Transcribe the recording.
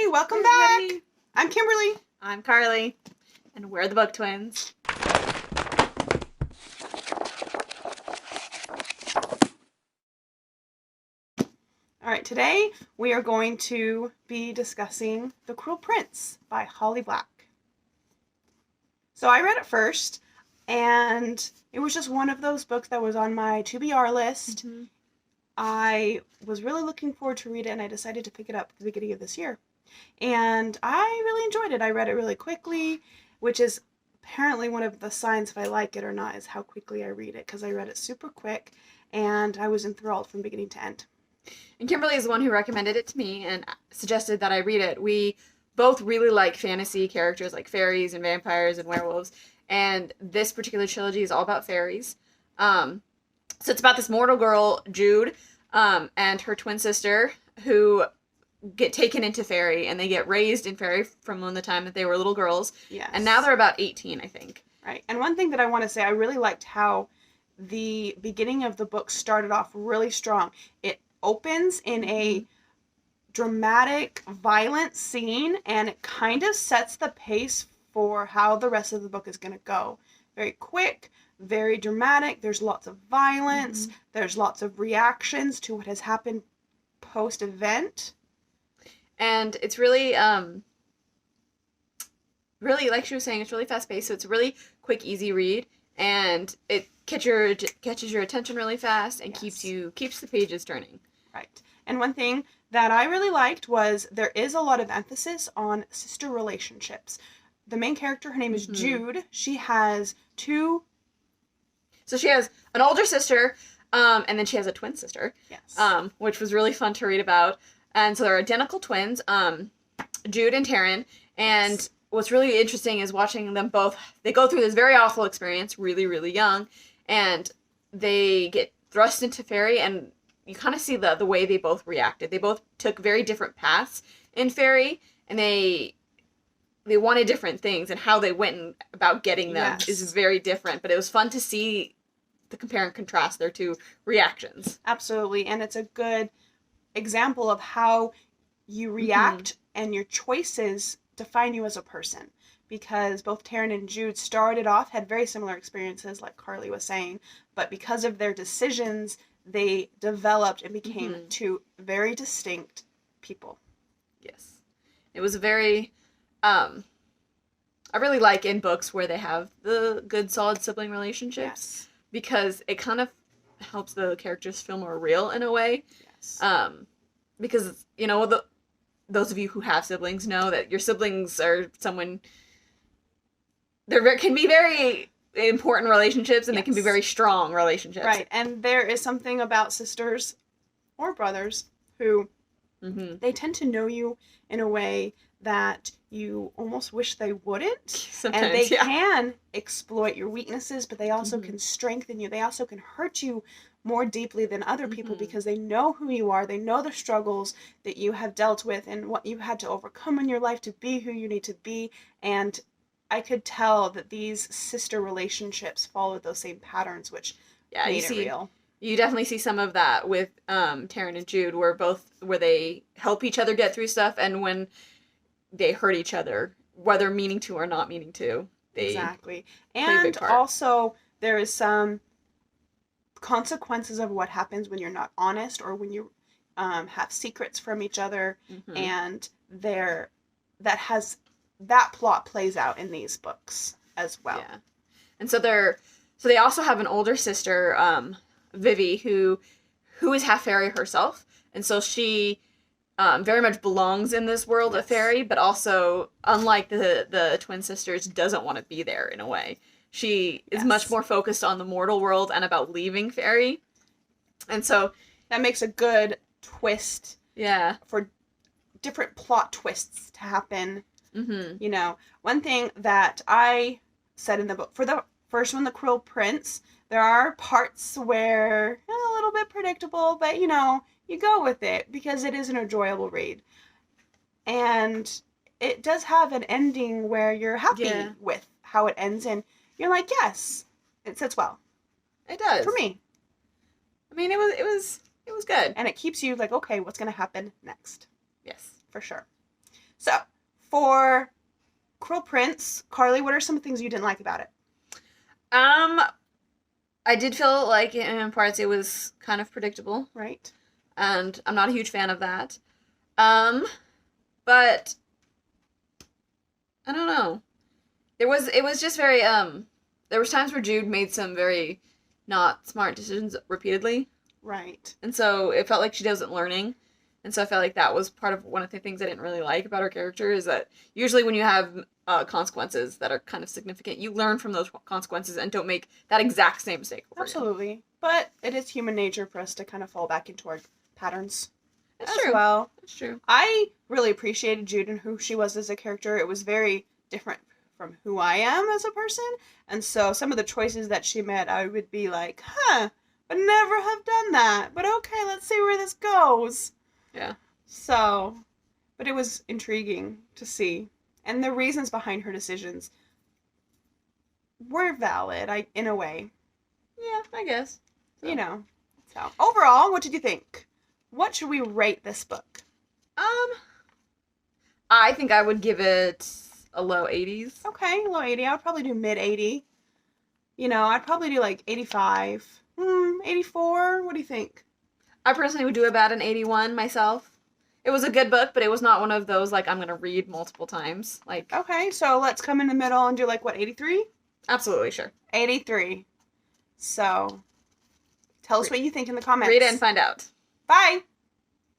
Hey, welcome back. I'm Kimberly. I'm Carly. And we're the Book Twins. All right, today we are going to be discussing The Cruel Prince by Holly Black. So I read it first, and it was just one of those books that was on my TBR list. Mm-hmm. I was really looking forward to read it, and I decided to pick it up at the beginning of this year. And I really enjoyed it. I read it really quickly, which is apparently one of the signs if I like it or not is how quickly I read it, because I read it super quick, and I was enthralled from beginning to end. And Kimberly is the one who recommended it to me and suggested that I read it. We both really like fantasy characters like fairies and vampires and werewolves, and this particular trilogy is all about fairies. So it's about this mortal girl, Jude, and her twin sister, who get taken into fairy, and they get raised in fairy from the time that they were little girls. Yes. And now they're about 18, I think. Right. And one thing that I want to say, I really liked how the beginning of the book started off really strong. It opens in a dramatic, violent scene, and it kind of sets the pace for how the rest of the book is going to go. Very quick, very dramatic. There's lots of violence. There's lots of reactions to what has happened post-event. And it's really, really, like she was saying, it's really fast-paced, so it's a really quick, easy read, and it catches your attention really fast and keeps the pages turning. Right. And one thing that I really liked was there is a lot of emphasis on sister relationships. The main character, her name is Jude. She has two... So she has an older sister, and then she has a twin sister. Yes. Which was really fun to read about. And so they're identical twins, Jude and Taryn. And what's really interesting is watching them both. They go through this very awful experience, really, really young, and they get thrust into fairy, and you kind of see the way they both reacted. They both took very different paths in fairy, and they wanted different things, and how they went about getting them is very different. But it was fun to see the compare and contrast their two reactions. Absolutely, and it's a good example of how you react and your choices define you as a person. Because both Taryn and Jude started off, had very similar experiences, like Carly was saying, but because of their decisions, they developed and became two very distinct people. Yes. It was a very... I really like in books where they have the good, solid sibling relationships, because it kind of helps the characters feel more real in a way. Yes. Because, you know, those of you who have siblings know that your siblings are someone... There can be very important relationships, and they can be very strong relationships. Right, and there is something about sisters or brothers who they tend to know you in a way that you almost wish they wouldn't. Sometimes, and they can exploit your weaknesses, but they also can strengthen you. They also can hurt you more deeply than other people because they know who you are. They know the struggles that you have dealt with and what you had to overcome in your life to be who you need to be. And I could tell that these sister relationships followed those same patterns, which made it real. You definitely see some of that with Taryn and Jude, where they help each other get through stuff, and when they hurt each other, whether meaning to or not meaning to. Exactly. And also, there is some consequences of what happens when you're not honest, or when you have secrets from each other, and that plot plays out in these books as well. Yeah. And so they also have an older sister, Vivi, who is half fairy herself, and so she very much belongs in this world of fairy, but also, unlike the twin sisters, doesn't want to be there in a way. She is much more focused on the mortal world and about leaving fairy, and so that makes a good twist. Yeah. For different plot twists to happen. You know, one thing that I said in the book, for the first one, The Cruel Prince, there are parts where a little bit predictable, but, you know, you go with it because it is an enjoyable read. And it does have an ending where you're happy with how it ends, and you're like, yes, it sits well. It does. For me. I mean, it was good. And it keeps you like, okay, what's going to happen next? Yes. For sure. So, for Cruel Prince, Carly, what are some things you didn't like about it? I did feel like in parts it was kind of predictable, Right. and I'm not a huge fan of that. But I don't know. It was just very there was times where Jude made some very not smart decisions repeatedly, Right. and so it felt like she wasn't learning. And so I felt like that was part of one of the things I didn't really like about her character is that usually when you have consequences that are kind of significant, you learn from those consequences and don't make that exact same mistake over again. Absolutely. But it is human nature for us to kind of fall back into our patterns That's as true. well. That's true. I really appreciated Jude and who she was as a character. It was very different from who I am as a person. And so some of the choices that she made, I would be like, huh, would never have done that. But okay, let's see where this goes. Yeah. So, but it was intriguing to see. And the reasons behind her decisions were valid, in a way. Yeah, I guess. So. You know. So, overall, what did you think? What should we rate this book? I think I would give it a low 80s. Okay, low 80. I would probably do mid 80. You know, I'd probably do like 85. 84. What do you think? I personally would do about an 81 myself. It was a good book, but it was not one of those, like, I'm going to read multiple times. Like, okay, so let's come in the middle and do, like, what, 83? Absolutely, sure. 83. So, tell us what you think in the comments. Read it and find out. Bye!